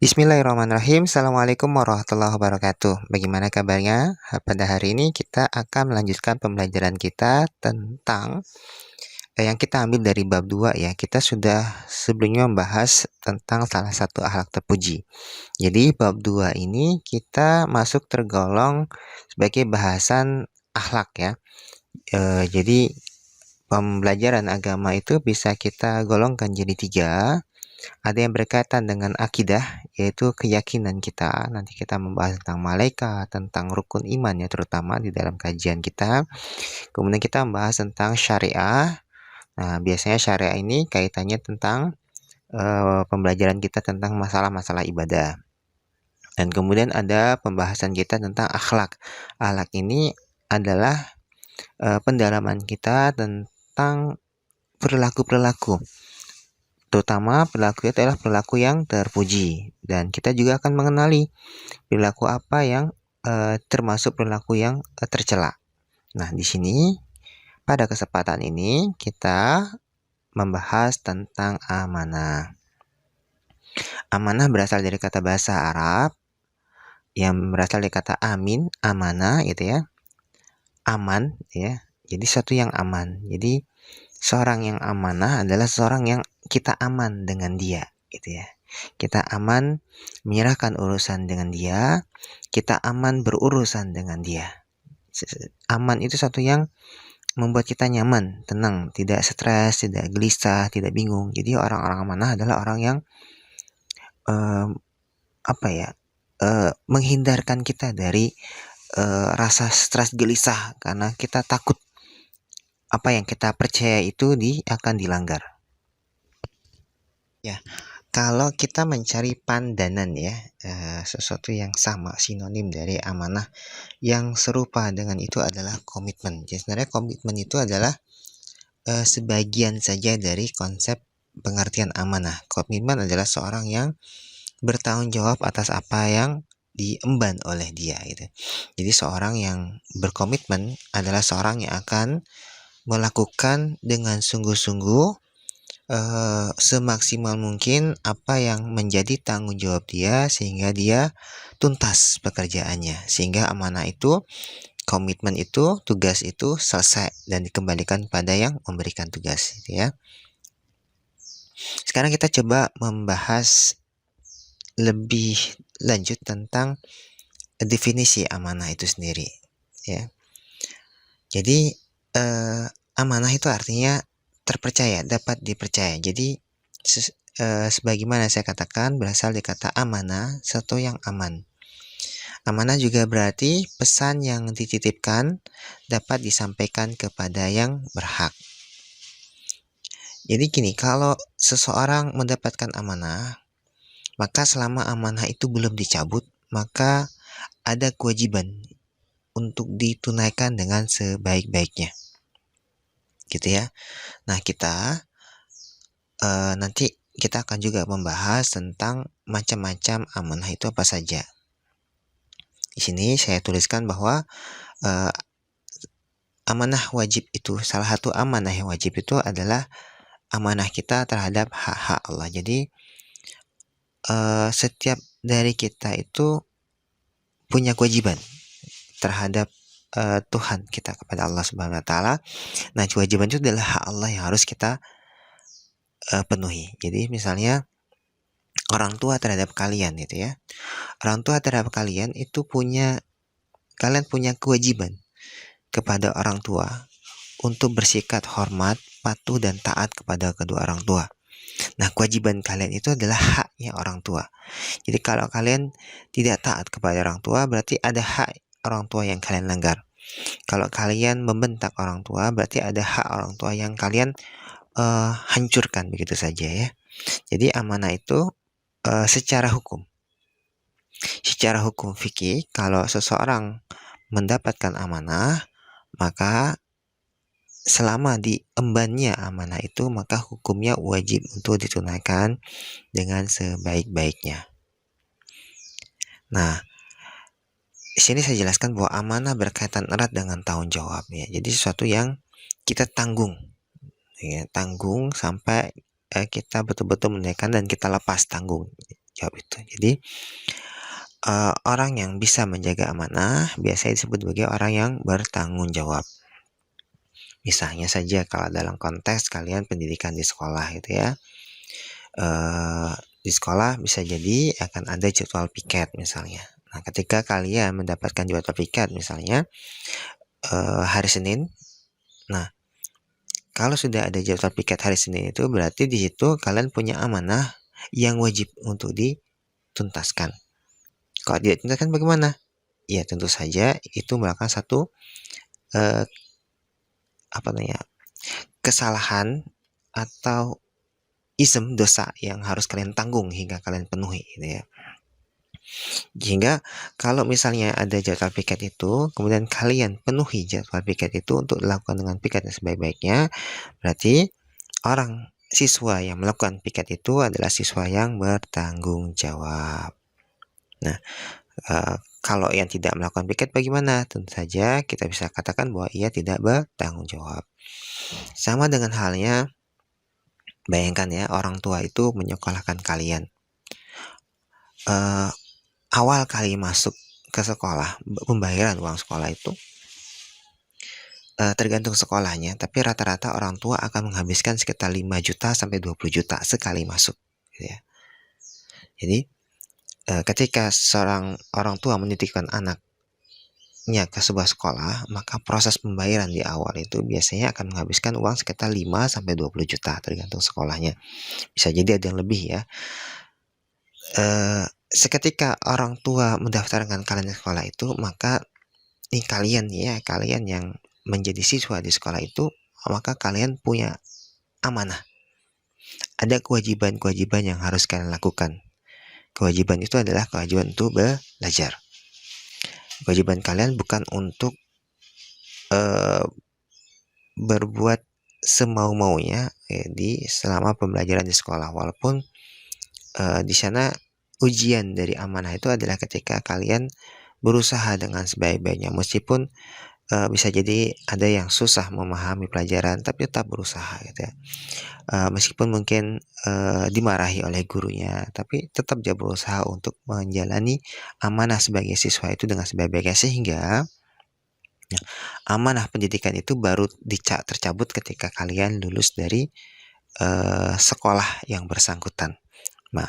Bismillahirrahmanirrahim. Assalamualaikum warahmatullahi wabarakatuh. Bagaimana kabarnya? Pada hari ini kita akan melanjutkan pembelajaran kita tentang yang kita ambil dari bab 2 ya. Kita sudah sebelumnya membahas tentang salah satu akhlak terpuji. Jadi bab 2 ini kita masuk tergolong sebagai bahasan akhlak ya. Jadi pembelajaran agama itu bisa kita golongkan jadi 3. Ada yang berkaitan dengan akidah, yaitu keyakinan kita. Nanti kita membahas tentang malaikat, tentang rukun iman ya, terutama di dalam kajian kita. Kemudian kita membahas tentang syariah. Nah, biasanya syariah ini kaitannya tentang pembelajaran kita tentang masalah-masalah ibadah. Dan kemudian ada pembahasan kita tentang akhlak. Akhlak ini adalah pendalaman kita tentang perilaku-perilaku, terutama perilaku itu adalah perilaku yang terpuji, dan kita juga akan mengenali perilaku apa yang termasuk perilaku yang tercela. Nah, di sini pada kesempatan ini kita membahas tentang amanah. Amanah berasal dari kata bahasa Arab yang berasal dari kata amin, amanah gitu ya. Aman ya. Jadi sesuatu yang aman. Jadi seorang yang amanah adalah seorang yang kita aman dengan dia, gitu ya. Kita aman menyerahkan urusan dengan dia, kita aman berurusan dengan dia. Aman itu satu yang membuat kita nyaman, tenang, tidak stres, tidak gelisah, tidak bingung. Jadi orang-orang amanah adalah orang yang menghindarkan kita dari rasa stres gelisah karena kita takut apa yang kita percaya itu akan dilanggar. Ya, kalau kita mencari pandanan ya, sesuatu yang sama, sinonim dari amanah yang serupa dengan itu adalah komitmen. Jadi sebenarnya komitmen itu adalah sebagian saja dari konsep pengertian amanah. Komitmen adalah seorang yang bertanggung jawab atas apa yang diemban oleh dia gitu. Jadi seorang yang berkomitmen adalah seorang yang akan melakukan dengan sungguh-sungguh semaksimal mungkin apa yang menjadi tanggung jawab dia sehingga dia tuntas pekerjaannya, sehingga amanah itu, komitmen itu, tugas itu selesai dan dikembalikan pada yang memberikan tugas gitu ya. Sekarang kita coba membahas lebih lanjut tentang definisi amanah itu sendiri ya. Jadi amanah itu artinya terpercaya, dapat dipercaya. Jadi sebagaimana saya katakan, berasal dari kata amanah, sesuatu yang aman. Amanah juga berarti pesan yang dititipkan dapat disampaikan kepada yang berhak. Jadi gini, kalau seseorang mendapatkan amanah, maka selama amanah itu belum dicabut, maka ada kewajiban untuk ditunaikan dengan sebaik-baiknya. Gitu ya. Nah, nanti kita akan juga membahas tentang macam-macam amanah itu apa saja. Di sini saya tuliskan bahwa amanah wajib itu, salah satu amanah yang wajib itu adalah amanah kita terhadap hak-hak Allah. Jadi setiap dari kita itu punya kewajiban terhadap Tuhan kita, kepada Allah Subhanahu wa taala. Nah, kewajiban itu adalah hak Allah yang harus kita penuhi. Jadi misalnya orang tua terhadap kalian gitu ya. Orang tua terhadap kalian itu kalian punya kewajiban kepada orang tua untuk bersikap hormat, patuh dan taat kepada kedua orang tua. Nah, kewajiban kalian itu adalah haknya orang tua. Jadi kalau kalian tidak taat kepada orang tua, berarti ada hak orang tua yang kalian langgar. Kalau kalian membentak orang tua, berarti ada hak orang tua yang kalian hancurkan begitu saja ya. Jadi amanah itu secara hukum fikih, kalau seseorang mendapatkan amanah, maka selama diembannya amanah itu, maka hukumnya wajib untuk ditunaikan dengan sebaik-baiknya. Nah, di sini saya jelaskan bahwa amanah berkaitan erat dengan tanggung jawab ya. Jadi sesuatu yang kita tanggung ya, tanggung sampai kita betul-betul menunaikan dan kita lepas tanggung. jawab itu. Jadi orang yang bisa menjaga amanah biasanya disebut sebagai orang yang bertanggung jawab. Misalnya saja kalau dalam konteks kalian pendidikan di sekolah gitu ya. Di sekolah bisa jadi akan ada jadwal piket misalnya. Nah, ketika kalian mendapatkan jadwal piket misalnya hari Senin, nah kalau sudah ada jadwal piket hari Senin itu berarti di situ kalian punya amanah yang wajib untuk dituntaskan. Kalau tidak dituntaskan bagaimana? Ya tentu saja itu merupakan satu eh, apa namanya kesalahan atau isem dosa yang harus kalian tanggung hingga kalian penuhi gitu ya. Sehingga kalau misalnya ada jadwal piket itu, kemudian kalian penuhi jadwal piket itu untuk dilakukan dengan piket yang sebaik-baiknya, berarti orang siswa yang melakukan piket itu adalah siswa yang bertanggung jawab. Nah, kalau yang tidak melakukan piket bagaimana? Tentu saja kita bisa katakan bahwa ia tidak bertanggung jawab. Sama dengan halnya, bayangkan ya orang tua itu menyekolahkan kalian. Awal kali masuk ke sekolah, pembayaran uang sekolah itu tergantung sekolahnya, tapi rata-rata orang tua akan menghabiskan sekitar 5 juta sampai 20 juta sekali masuk, gitu ya. Jadi, ketika seorang orang tua menitipkan anaknya ke sebuah sekolah, maka proses pembayaran di awal itu biasanya akan menghabiskan uang sekitar 5 sampai 20 juta tergantung sekolahnya. Bisa jadi ada yang lebih ya. Seketika orang tua mendaftarkan kalian ke sekolah itu, maka kalian yang menjadi siswa di sekolah itu, maka kalian punya amanah. Ada kewajiban-kewajiban yang harus kalian lakukan. Kewajiban itu adalah kewajiban untuk belajar. Kewajiban kalian bukan untuk berbuat semau-maunya di selama pembelajaran di sekolah. Walaupun di sana ujian dari amanah itu adalah ketika kalian berusaha dengan sebaik-baiknya, meskipun bisa jadi ada yang susah memahami pelajaran tapi tetap berusaha gitu ya. Meskipun mungkin dimarahi oleh gurunya, tapi tetap dia berusaha untuk menjalani amanah sebagai siswa itu dengan sebaik-baiknya, sehingga ya, amanah pendidikan itu baru tercabut ketika kalian lulus dari sekolah yang bersangkutan. Nah,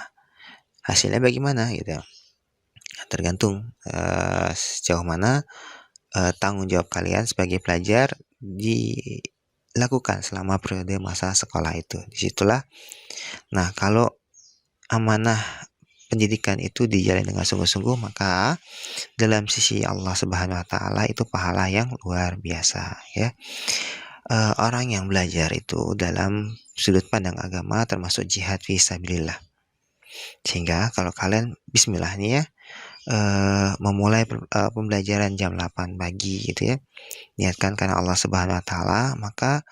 hasilnya bagaimana gitu? Tergantung sejauh mana tanggung jawab kalian sebagai pelajar dilakukan selama periode masa sekolah itu. Disitulah, nah kalau amanah pendidikan itu dijalani dengan sungguh-sungguh, maka dalam sisi Allah Subhanahu wa taala itu pahala yang luar biasa ya. Orang yang belajar itu dalam sudut pandang agama termasuk jihad fi sabilillah. Sehingga kalau kalian bismillah nih ya, memulai pembelajaran jam 8 pagi gitu ya, niatkan karena Allah Subhanahu wa taala, maka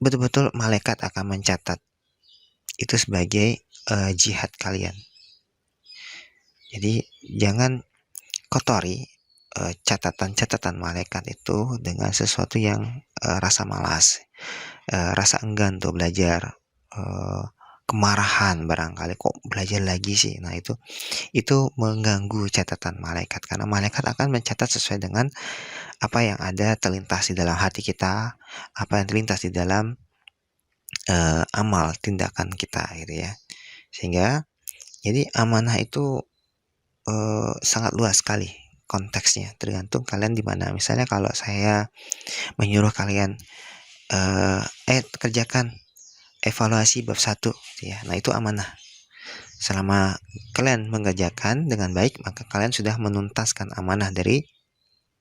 betul-betul malaikat akan mencatat itu sebagai jihad kalian. Jadi jangan kotori catatan-catatan malaikat itu dengan sesuatu yang rasa malas, rasa enggan untuk belajar, kemarahan barangkali, kok belajar lagi sih. Nah, itu mengganggu catatan malaikat, karena malaikat akan mencatat sesuai dengan apa yang ada terlintas di dalam hati kita, apa yang terlintas di dalam amal tindakan kita gitu ya. Sehingga jadi amanah itu sangat luas sekali konteksnya, tergantung kalian di mana. Misalnya kalau saya menyuruh kalian kerjakan evaluasi bab 1 gitu ya. Nah, itu amanah. Selama kalian mengerjakan dengan baik, maka kalian sudah menuntaskan amanah dari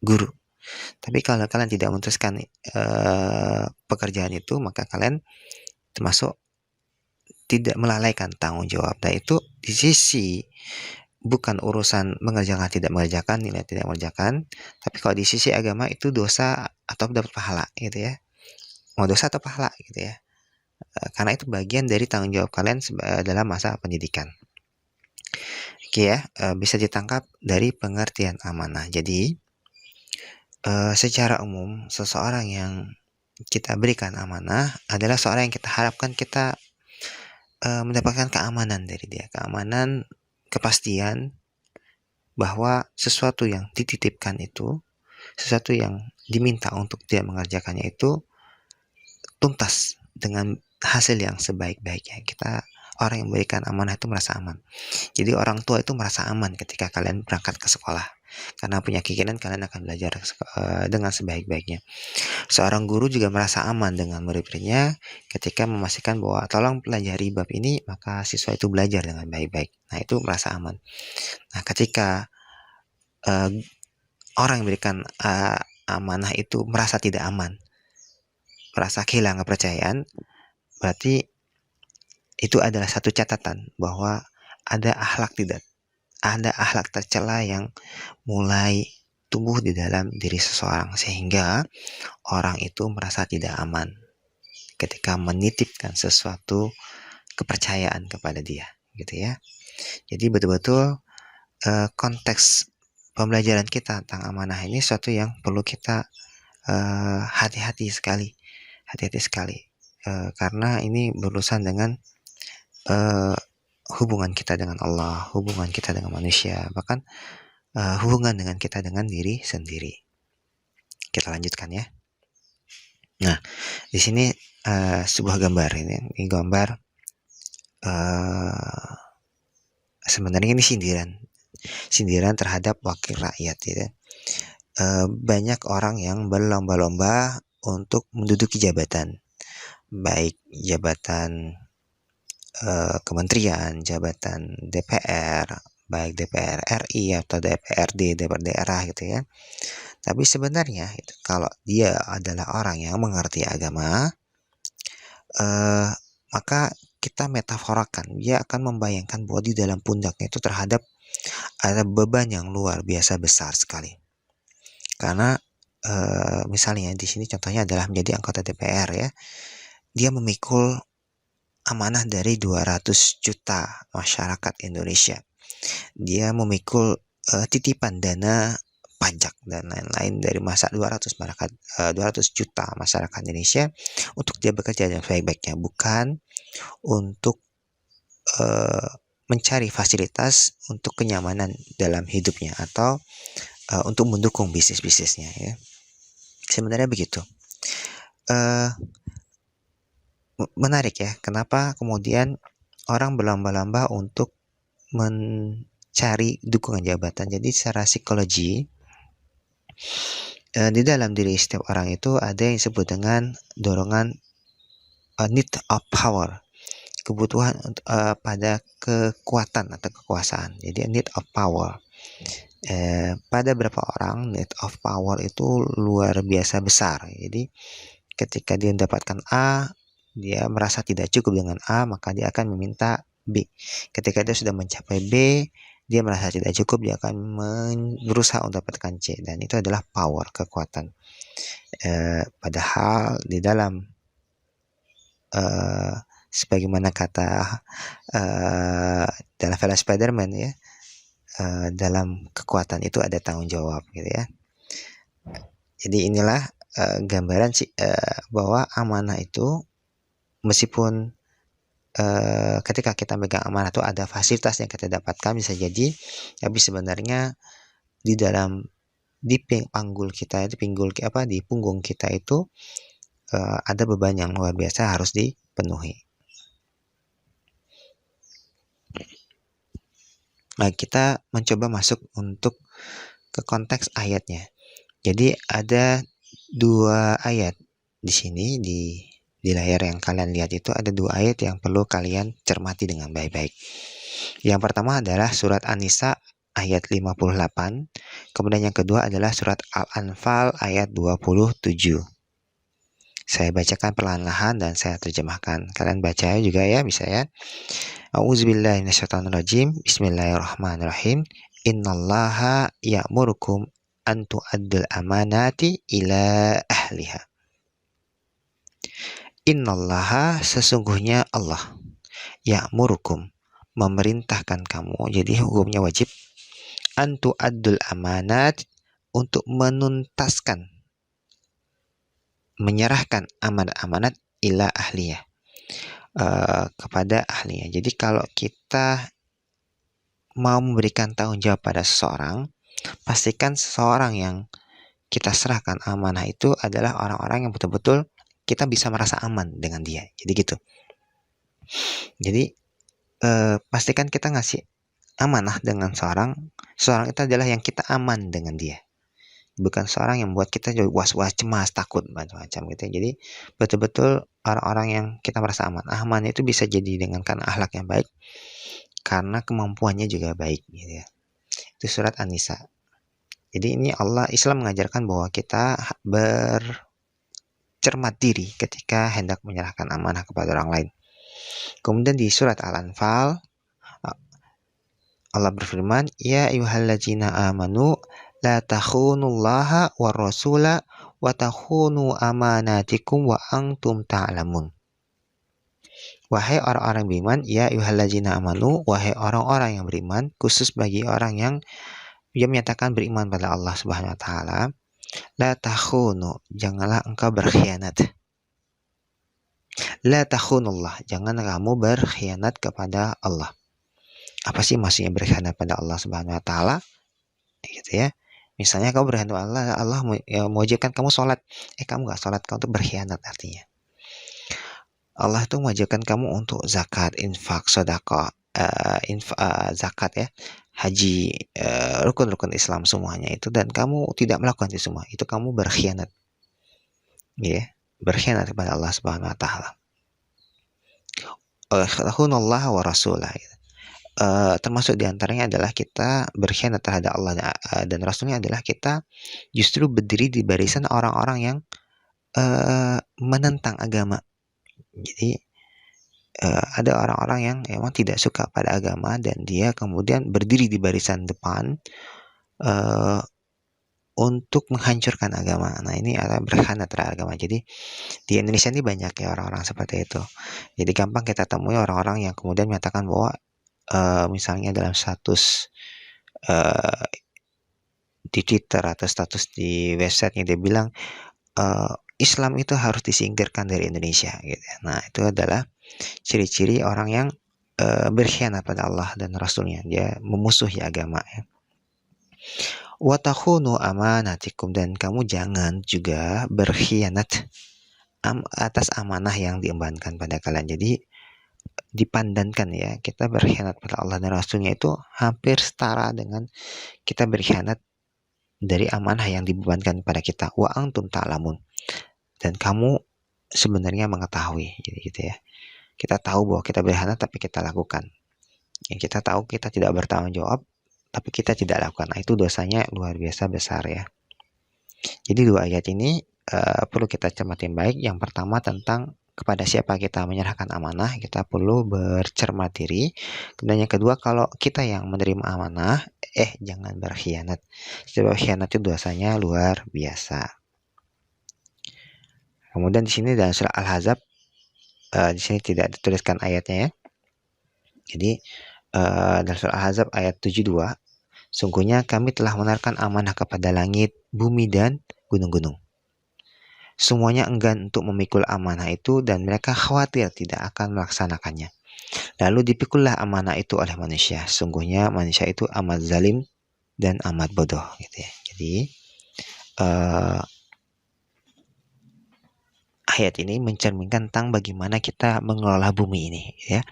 guru. Tapi kalau kalian tidak menuntaskan pekerjaan itu, maka kalian termasuk tidak melalaikan tanggung jawab. Nah, itu di sisi bukan urusan mengerjakan tidak mengerjakan, nilai tidak mengerjakan, tapi kalau di sisi agama itu dosa atau dapat pahala gitu ya. Mau dosa atau pahala gitu ya. Karena itu bagian dari tanggung jawab kalian dalam masa pendidikan. Oke ya, bisa ditangkap dari pengertian amanah. Jadi secara umum seseorang yang kita berikan amanah adalah seorang yang kita harapkan kita mendapatkan keamanan dari dia, keamanan, kepastian bahwa sesuatu yang dititipkan itu, sesuatu yang diminta untuk dia mengerjakannya itu tuntas dengan hasil yang sebaik-baiknya. Orang yang memberikan amanah itu merasa aman. Jadi orang tua itu merasa aman ketika kalian berangkat ke sekolah, karena punya keyakinan kalian akan belajar dengan sebaik-baiknya. Seorang guru juga merasa aman dengan murid-muridnya ketika memastikan bahwa tolong pelajari bab ini, maka siswa itu belajar dengan baik-baik. Nah, itu merasa aman. Nah, ketika uh, orang yang memberikan amanah itu merasa tidak aman, merasa kehilangan kepercayaan, berarti itu adalah satu catatan bahwa ada akhlak tercela yang mulai tumbuh di dalam diri seseorang, sehingga orang itu merasa tidak aman ketika menitipkan sesuatu kepercayaan kepada dia, gitu ya. Jadi betul-betul konteks pembelajaran kita tentang amanah ini suatu yang perlu kita hati-hati sekali, karena ini berurusan dengan hubungan kita dengan Allah, hubungan kita dengan manusia, bahkan hubungan dengan kita dengan diri sendiri. Kita lanjutkan ya. Nah, di sini sebuah gambar ini gambar sebenarnya ini sindiran terhadap wakil rakyat ya. Banyak orang yang berlomba-lomba untuk menduduki jabatan, baik jabatan kementerian, jabatan DPR, baik DPR RI atau DPRD, DPR daerah gitu ya. Tapi sebenarnya kalau dia adalah orang yang mengerti agama, maka kita metaforakan, dia akan membayangkan bahwa di dalam pundaknya itu ada beban yang luar biasa besar sekali. Karena misalnya di sini contohnya adalah menjadi anggota DPR ya, dia memikul amanah dari 200 juta masyarakat Indonesia. Dia memikul titipan dana pajak dan lain-lain dari 200 juta masyarakat Indonesia untuk dia bekerja dengan baik-baiknya, bukan untuk mencari fasilitas untuk kenyamanan dalam hidupnya atau untuk mendukung bisnis-bisnisnya ya. Sebenarnya begitu. Menarik ya, kenapa kemudian orang berlomba-lomba untuk mencari dukungan jabatan. Jadi secara psikologi di dalam diri setiap orang itu ada yang disebut dengan dorongan need of power, kebutuhan pada kekuatan atau kekuasaan. Jadi need of power. Pada beberapa orang need of power itu luar biasa besar. Jadi ketika dia mendapatkan A, dia merasa tidak cukup dengan A, maka dia akan meminta B. Ketika dia sudah mencapai B, dia merasa tidak cukup, dia akan berusaha untuk mendapatkan C. Dan itu adalah power, kekuatan. Padahal di dalam sebagaimana kata dalam film Spider-Man ya, dalam kekuatan itu ada tanggung jawab gitu ya. Jadi inilah gambaran bahwa amanah itu meskipun ketika kita megang amanah itu ada fasilitas yang kita dapatkan bisa jadi, tapi sebenarnya di dalam di punggung kita itu ada beban yang luar biasa harus dipenuhi. Nah, kita mencoba masuk untuk ke konteks ayatnya. Jadi ada 2 ayat di sini di layar yang kalian lihat itu ada 2 ayat yang perlu kalian cermati dengan baik-baik. Yang pertama adalah surat An-Nisa ayat 58, kemudian yang kedua adalah surat Al-Anfal ayat 27. Saya bacakan perlahan-lahan dan saya terjemahkan. Kalian baca juga ya, bisa ya. A'udzubillahi minasyaitonirrajim. Bismillahirrahmanirrahim. Innallaha ya'murukum an tu'addul amanati ila ahliha. Innallaha, sesungguhnya Allah, ya'murukum, memerintahkan kamu, jadi hukumnya wajib, an tu'addul amanat, untuk menuntaskan, menyerahkan amanat-amanat ila ahliyah, kepada ahlinya. Jadi kalau kita mau memberikan tanggung jawab pada seseorang, pastikan seseorang yang kita serahkan amanah itu adalah orang-orang yang betul-betul kita bisa merasa aman dengan dia. Jadi gitu. Jadi pastikan kita ngasih amanah dengan seorang itu adalah yang kita aman dengan dia, bukan seorang yang membuat kita jadi was-was, cemas, takut macam-macam gitu. Jadi betul-betul orang-orang yang kita merasa aman. Aman itu bisa jadi dengan karena akhlak yang baik, karena kemampuannya juga baik gitu ya. Itu surat An-Nisa. Jadi ini Islam mengajarkan bahwa kita bercermat diri ketika hendak menyerahkan amanah kepada orang lain. Kemudian di surat Al-Anfal Allah berfirman, "Ya ayyuhallazina amanu la takhunullaha war rasula wa takhunu amanatikum wa antum ta'lamun." Wahai orang-orang beriman, ya ayyuhallazina amanu, wahai orang-orang yang beriman, khusus bagi orang yang dia menyatakan beriman pada Allah Subhanahu wa taala, la takhunu, janganlah engkau berkhianat. La takhunullah, jangan kamu berkhianat kepada Allah. Apa sih maksudnya berkhianat pada Allah Subhanahu wa taala? Gitu ya. Misalnya kamu berkhianat pada Allah, mewajibkan kamu sholat, kamu nggak sholat, kamu tuh berkhianat artinya. Allah itu mewajibkan kamu untuk zakat, infak, sedekah, zakat ya, haji, rukun-rukun Islam semuanya itu, dan kamu tidak melakukan itu semua, itu kamu berkhianat. Ya, berkhianat kepada Allah Subhanahu wa taala. Khunallah wa rasulah. Termasuk diantaranya adalah kita berkhianat terhadap Allah dan Rasulnya adalah kita justru berdiri di barisan orang-orang yang menentang agama. Jadi ada orang-orang yang memang tidak suka pada agama dan dia kemudian berdiri di barisan depan untuk menghancurkan agama. Nah ini adalah berkhianat terhadap agama. Jadi di Indonesia ini banyak ya orang-orang seperti itu. Jadi gampang kita temui orang-orang yang kemudian menyatakan bahwa misalnya dalam status di Twitter atau status di websitenya dia bilang Islam itu harus disingkirkan dari Indonesia gitu. Nah itu adalah ciri-ciri orang yang berkhianat pada Allah dan Rasulnya, dia memusuhi agama ya. Wa takhunu amanatikum, dan kamu jangan juga berkhianat atas amanah yang diembankan pada kalian. Jadi dipandankan ya, kita berkhianat pada Allah dan Rasulnya itu hampir setara dengan kita berkhianat dari amanah yang dibebankan pada kita. Wa antum ta'lamun, dan kamu sebenarnya mengetahui gitu ya. Kita tahu bahwa kita berkhianat tapi kita lakukan. Yang kita tahu kita tidak bertanggung jawab tapi kita tidak lakukan. Nah, itu dosanya luar biasa besar ya. Jadi dua ayat ini perlu kita cermati baik. Yang pertama tentang kepada siapa kita menyerahkan amanah, kita perlu bercermat diri. Kemudian yang kedua, kalau kita yang menerima amanah, jangan berkhianat. Sebab khianat itu dosanya luar biasa. Kemudian di sini dalam surah Al-Ahzab, di sini tidak dituliskan ayatnya ya. Jadi dalam surah Al-Ahzab ayat 72, sungguhnya kami telah menaruhkan amanah kepada langit, bumi, dan gunung-gunung. Semuanya enggan untuk memikul amanah itu dan mereka khawatir tidak akan melaksanakannya. Lalu dipikullah amanah itu oleh manusia. Sungguhnya manusia itu amat zalim dan amat bodoh gitu ya. Jadi ayat ini mencerminkan tentang bagaimana kita mengelola bumi ini ya.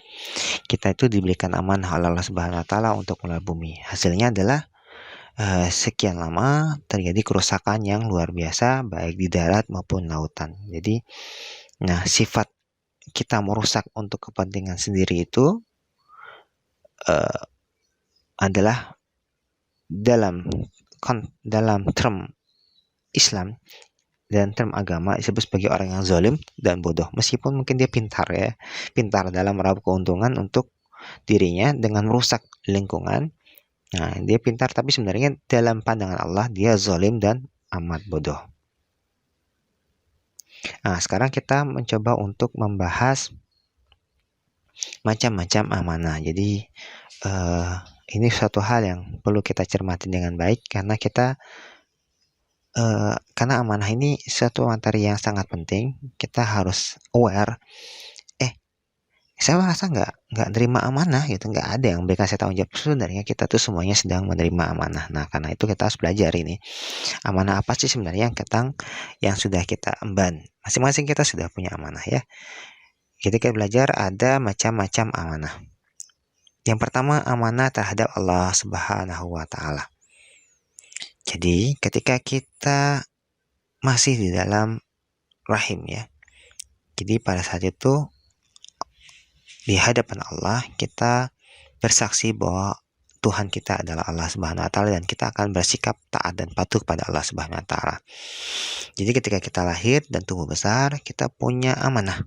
Kita itu diberikan amanah oleh Allah Subhanahu wa taala untuk mengelola bumi. Hasilnya adalah sekian lama terjadi kerusakan yang luar biasa baik di darat maupun lautan. Jadi sifat kita merusak untuk kepentingan sendiri itu adalah dalam term Islam dan term agama disebut sebagai orang yang zalim dan bodoh, meskipun mungkin dia pintar dalam meraup keuntungan untuk dirinya dengan merusak lingkungan. Nah, dia pintar tapi sebenarnya dalam pandangan Allah dia zalim dan amat bodoh. Nah, sekarang kita mencoba untuk membahas macam-macam amanah. Jadi ini suatu hal yang perlu kita cermati dengan baik karena karena amanah ini suatu materi yang sangat penting. Kita harus aware Saya merasa nggak nerima amanah gitu, nggak ada yang memberikan saya tanggung jawab. Sebenarnya kita tuh semuanya sedang menerima amanah. Nah, karena itu kita harus belajar ini. Amanah apa sih sebenarnya yang sudah kita emban? Masing-masing kita sudah punya amanah ya. Kita belajar ada macam-macam amanah. Yang pertama amanah terhadap Allah Subhanahu wa taala. Jadi, ketika kita masih di dalam rahim ya. Jadi pada saat itu di hadapan Allah kita bersaksi bahwa Tuhan kita adalah Allah Subhanahu wa taala dan kita akan bersikap taat dan patuh kepada Allah Subhanahu wa taala. Jadi ketika kita lahir dan tumbuh besar, kita punya amanah.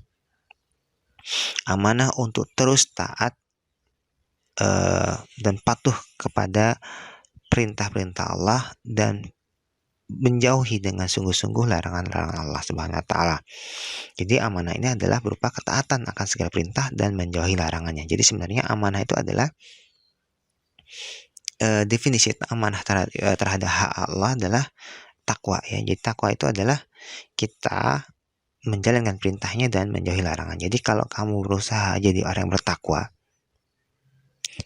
Amanah untuk terus taat dan patuh kepada perintah-perintah Allah dan menjauhi dengan sungguh-sungguh larangan-larangan Allah Subhanahu wa taala. Jadi amanah ini adalah berupa ketaatan akan segala perintah dan menjauhi larangannya. Jadi sebenarnya amanah itu adalah definisi amanah terhadap hak Allah adalah takwa ya. Jadi takwa itu adalah kita menjalankan perintahnya dan menjauhi larangan. Jadi kalau kamu berusaha jadi orang yang bertakwa,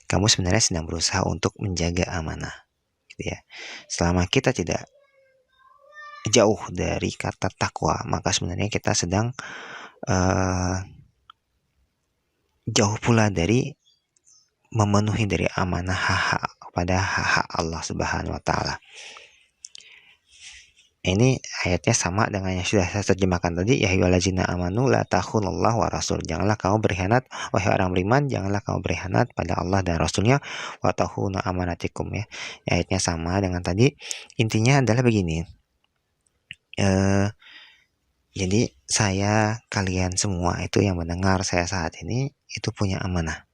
kamu sebenarnya sedang berusaha untuk menjaga amanah gitu ya. Selama kita tidak jauh dari kata takwa, maka sebenarnya kita sedang jauh pula dari memenuhi dari amanah hak kepada hak Allah Subhanahu wa taala. Ini ayatnya sama dengan yang sudah saya terjemahkan tadi, ya ayyuhallazina amanu la takhunullaha wa rasul. Janganlah kamu berkhianat wahai orang beriman, janganlah kamu berkhianat pada Allah dan Rasulnya, wa takhunu amanatikum ya. Ayatnya sama dengan tadi. Intinya adalah begini. Jadi saya, kalian semua itu yang mendengar saya saat ini itu punya amanah,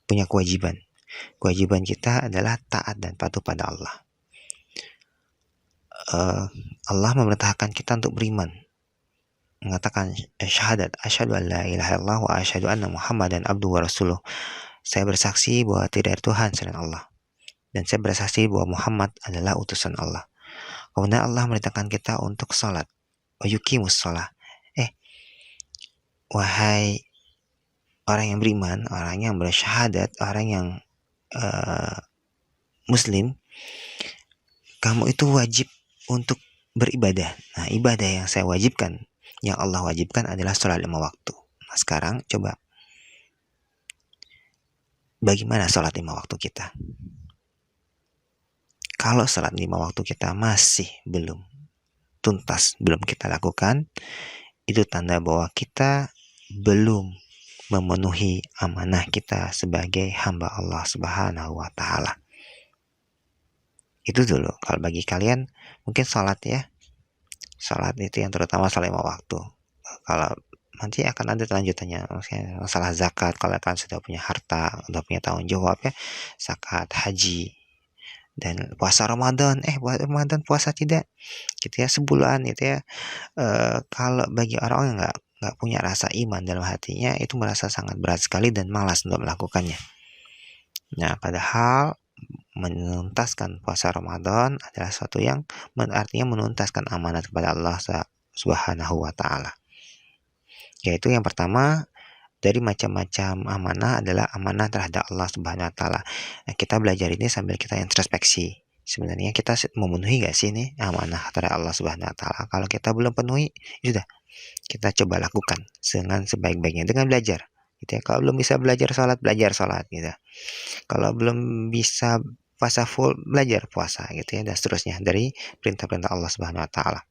punya kewajiban. Kewajiban kita adalah taat dan patuh pada Allah. Allah memerintahkan kita untuk beriman, mengatakan syahadat, asyhadu an la ilaha illallah wa asyhadu anna muhammadan abduhu wa rasuluh. Saya bersaksi bahwa tidak ada Tuhan selain Allah, dan saya bersaksi bahwa Muhammad adalah utusan Allah. Kemudian Allah memerintahkan kita untuk salat, wa yuqimus shalah. Wahai orang yang beriman, orang yang bersyahadat, orang yang muslim, kamu itu wajib untuk beribadah. Nah, ibadah yang saya wajibkan, yang Allah wajibkan adalah sholat 5 waktu. Nah, sekarang coba, bagaimana sholat 5 waktu kita? Kalau sholat 5 waktu kita masih belum tuntas, belum kita lakukan, itu tanda bahwa kita belum memenuhi amanah kita sebagai hamba Allah Subhanahu wa taala. Itu dulu. Kalau bagi kalian mungkin sholat ya, sholat itu yang terutama sholat 5 waktu. Kalau nanti akan ada lanjutannya, masalah zakat, kalau kalian sudah punya harta, sudah punya tanggung jawab ya, zakat, haji, dan puasa Ramadan, Ramadan puasa tidak, gitu ya, sebulan gitu ya. Kalau bagi orang yang nggak punya rasa iman dalam hatinya, itu merasa sangat berat sekali dan malas untuk melakukannya. Nah, padahal menuntaskan puasa Ramadan adalah sesuatu yang artinya menuntaskan amanat kepada Allah Subhanahu wa taala. Yaitu yang pertama dari macam-macam amanah adalah amanah terhadap Allah Subhanahu wa taala. Nah, kita belajar ini sambil kita introspeksi. Sebenarnya kita memenuhi gak sih ini amanah terhadap Allah Subhanahu wa taala? Kalau kita belum penuhi, sudah kita coba lakukan dengan sebaik-baiknya dengan belajar. Gitu ya. Kalau belum bisa belajar sholat gitu. Kalau belum bisa puasa full, belajar puasa gitu ya, dan seterusnya dari perintah-perintah Allah Subhanahu wa taala.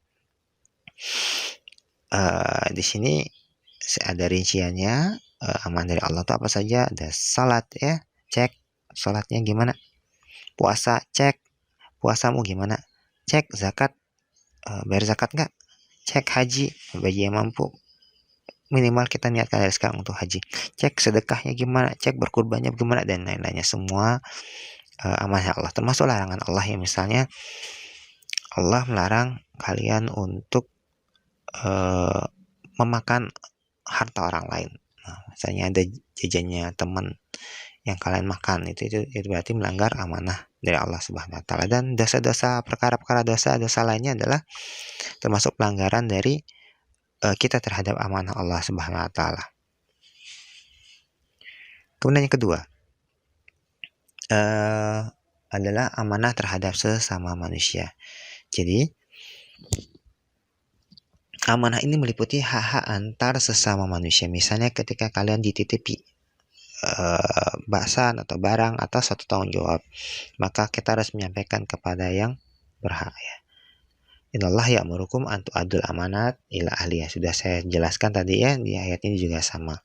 Di sini ada rinciannya. Aman dari Allah itu apa saja? Ada salat ya, cek salatnya gimana. Puasa, cek puasamu gimana. Cek zakat, bayar zakat nggak? Cek haji, bagi yang mampu minimal kita niatkan dari sekarang untuk haji. Cek sedekahnya gimana, cek berkurbannya gimana, dan lain-lainnya. Semua amanah Allah, termasuk larangan Allah ya. Misalnya Allah melarang kalian untuk memakan harta orang lain. Nah, misalnya ada jajannya teman yang kalian makan, itu berarti melanggar amanah dari Allah Subhanahu wa taala. Dan dosa-dosa, perkara-perkara dosa lainnya adalah termasuk pelanggaran dari kita terhadap amanah Allah Subhanahu wa taala. Kemudian yang kedua adalah amanah terhadap sesama manusia. Jadi amanah ini meliputi hak-hak antar sesama manusia. Misalnya ketika kalian dititipi bakasan atau barang atau suatu tanggung jawab, maka kita harus menyampaikan kepada yang berhak ya. Inallah ya'murukum an tu'addul amanat ila ahliya. Sudah saya jelaskan tadi ya, di ayat ini juga sama.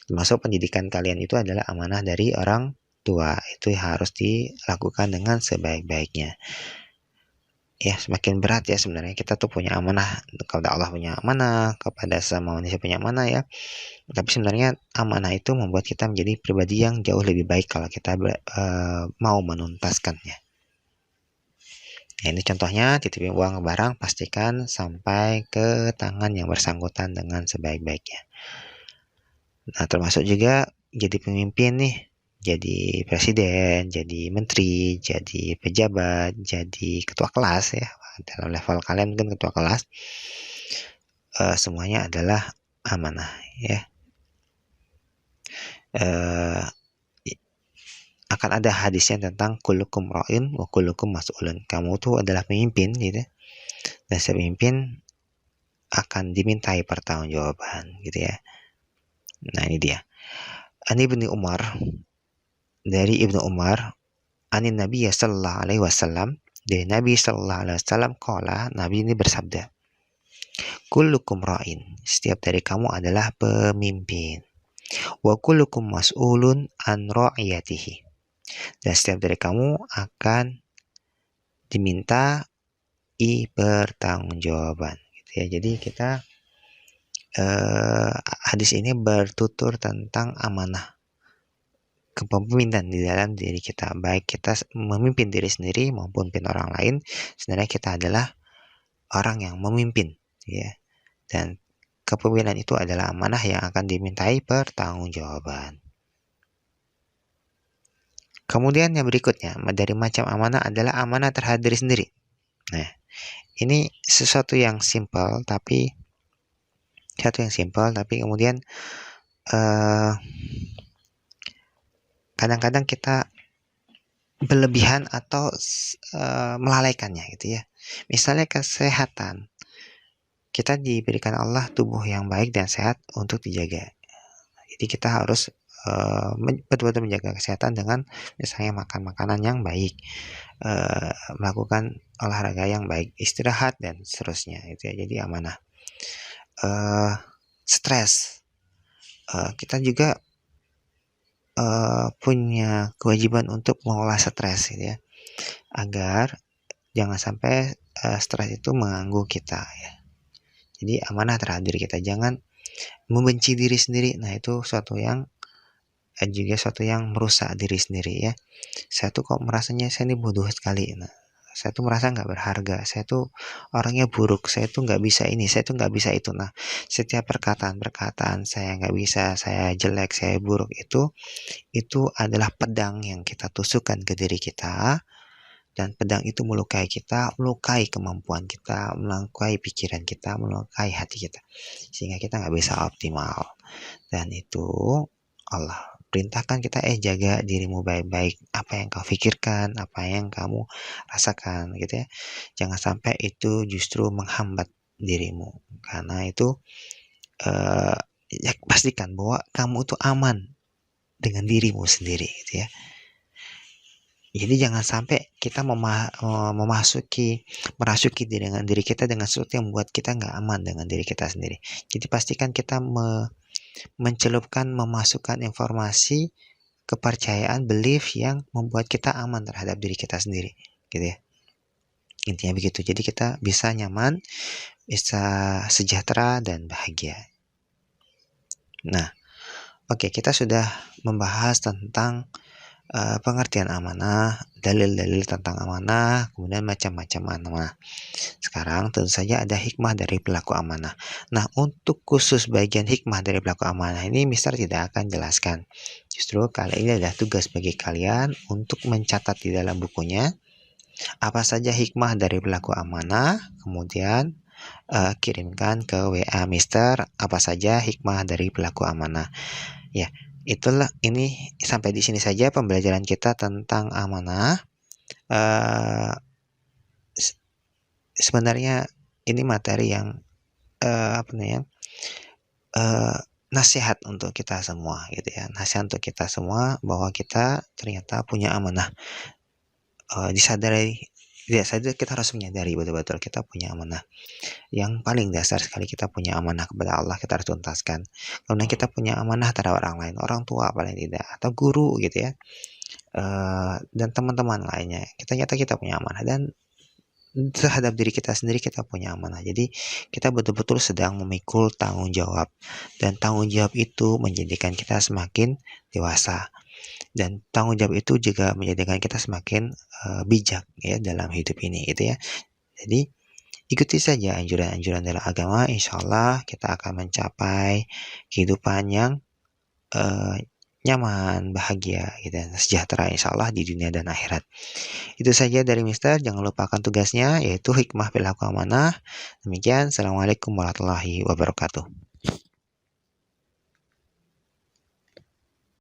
Termasuk pendidikan kalian itu adalah amanah dari orang tua. Itu harus dilakukan dengan sebaik-baiknya. Ya, semakin berat ya sebenarnya kita tuh punya amanah kepada Allah, punya amanah kepada sesama manusia, punya amanah ya. Tapi sebenarnya amanah itu membuat kita menjadi pribadi yang jauh lebih baik kalau kita mau menuntaskannya. Nah, ini contohnya titipin uang barang, pastikan sampai ke tangan yang bersangkutan dengan sebaik-baiknya. Nah, termasuk juga jadi pemimpin nih, jadi presiden, jadi menteri, jadi pejabat, jadi ketua kelas ya. Dalam level kalian mungkin ketua kelas, semuanya adalah amanah ya. Akan ada hadisnya tentang kullukum ra'in wa kullukum mas'ulun. Kamu tuh adalah pemimpin gitu. Dan setiap pemimpin akan dimintai pertanggungjawaban gitu ya. Nah, ini dia. Ani Ibnu Umar, dari Ibnu Umar, anin Nabi sallallahu alaihi wasallam, dari Nabi sallallahu alaihi wasallam qala, Nabi ini bersabda, kullukum ra'in, setiap dari kamu adalah pemimpin. Wa kullukum mas'ulun an ra'iyatihi. Dan setiap dari kamu akan diminta pertanggungjawaban gitu ya. Jadi kita hadis ini bertutur tentang amanah kepemimpinan di dalam diri kita, baik kita memimpin diri sendiri maupun memimpin orang lain. Sebenarnya kita adalah orang yang memimpin ya, dan kepemimpinan itu adalah amanah yang akan dimintai pertanggungjawaban. Kemudian yang berikutnya dari macam amanah adalah amanah terhadap diri sendiri. Nah, ini sesuatu yang simpel tapi kemudian kadang-kadang kita berlebihan atau melalaikannya gitu ya. Misalnya kesehatan, kita diberikan Allah tubuh yang baik dan sehat untuk dijaga. Jadi kita harus betul-betul menjaga kesehatan dengan misalnya makan makanan yang baik, melakukan olahraga yang baik, istirahat dan seterusnya itu ya. Jadi amanah. Stres, kita juga punya kewajiban untuk mengolah stres gitu ya, agar jangan sampai stres itu mengganggu kita ya. Jadi amanah terhadap diri kita, jangan membenci diri sendiri. Nah, itu suatu yang juga suatu yang merusak diri sendiri ya. Saya tuh kok merasanya saya ini bodoh sekali. Nah, saya tuh merasa nggak berharga, saya tuh orangnya buruk, saya tuh nggak bisa ini, saya tuh nggak bisa itu. Nah, setiap perkataan saya nggak bisa, saya jelek, saya buruk, itu adalah pedang yang kita tusukkan ke diri kita, dan pedang itu melukai kita, melukai kemampuan kita, melukai pikiran kita, melukai hati kita, sehingga kita nggak bisa optimal. Dan itu Allah perintahkan kita, jaga dirimu baik-baik, apa yang kau pikirkan, apa yang kamu rasakan gitu ya. Jangan sampai itu justru menghambat dirimu, karena itu ya, pastikan bahwa kamu itu aman dengan dirimu sendiri gitu ya. Jadi jangan sampai kita merasuki dengan diri kita dengan sesuatu yang membuat kita nggak aman dengan diri kita sendiri. Jadi pastikan kita memasukkan informasi, kepercayaan, belief yang membuat kita aman terhadap diri kita sendiri gitu ya. Intinya begitu. Jadi kita bisa nyaman, bisa sejahtera dan bahagia. Nah, oke, kita sudah membahas tentang pengertian amanah, dalil-dalil tentang amanah, kemudian macam-macam amanah. Sekarang tentu saja ada hikmah dari pelaku amanah. Nah, untuk khusus bagian hikmah dari pelaku amanah ini Mister tidak akan jelaskan. Justru kali ini adalah tugas bagi kalian untuk mencatat di dalam bukunya apa saja hikmah dari pelaku amanah, kemudian kirimkan ke WA Mister apa saja hikmah dari pelaku amanah. Ya, Itulah ini sampai di sini saja pembelajaran kita tentang amanah. Eh, Sebenarnya ini materi yang apa namanya? eh, Nasihat untuk kita semua gitu ya. Nasihat untuk kita semua bahwa kita ternyata punya amanah. Disadari, tidak sadar kita harus menyadari betul-betul kita punya amanah. Yang paling dasar sekali kita punya amanah kepada Allah, kita harus tuntaskan. Kemudian kita punya amanah terhadap orang lain, orang tua paling tidak, atau guru gitu ya, dan teman-teman lainnya. Kita nyata kita punya amanah, dan terhadap diri kita sendiri kita punya amanah. Jadi kita betul-betul sedang memikul tanggung jawab, dan tanggung jawab itu menjadikan kita semakin dewasa, dan tanggung jawab itu juga menjadikan kita semakin bijak ya dalam hidup ini gitu ya. Jadi ikuti saja anjuran-anjuran dalam agama, insya Allah kita akan mencapai kehidupan yang eh, nyaman, bahagia, gitu, dan sejahtera insya Allah di dunia dan akhirat. Itu saja dari Mister, jangan lupakan tugasnya, yaitu hikmah perilaku amanah. Demikian, Assalamualaikum warahmatullahi wabarakatuh.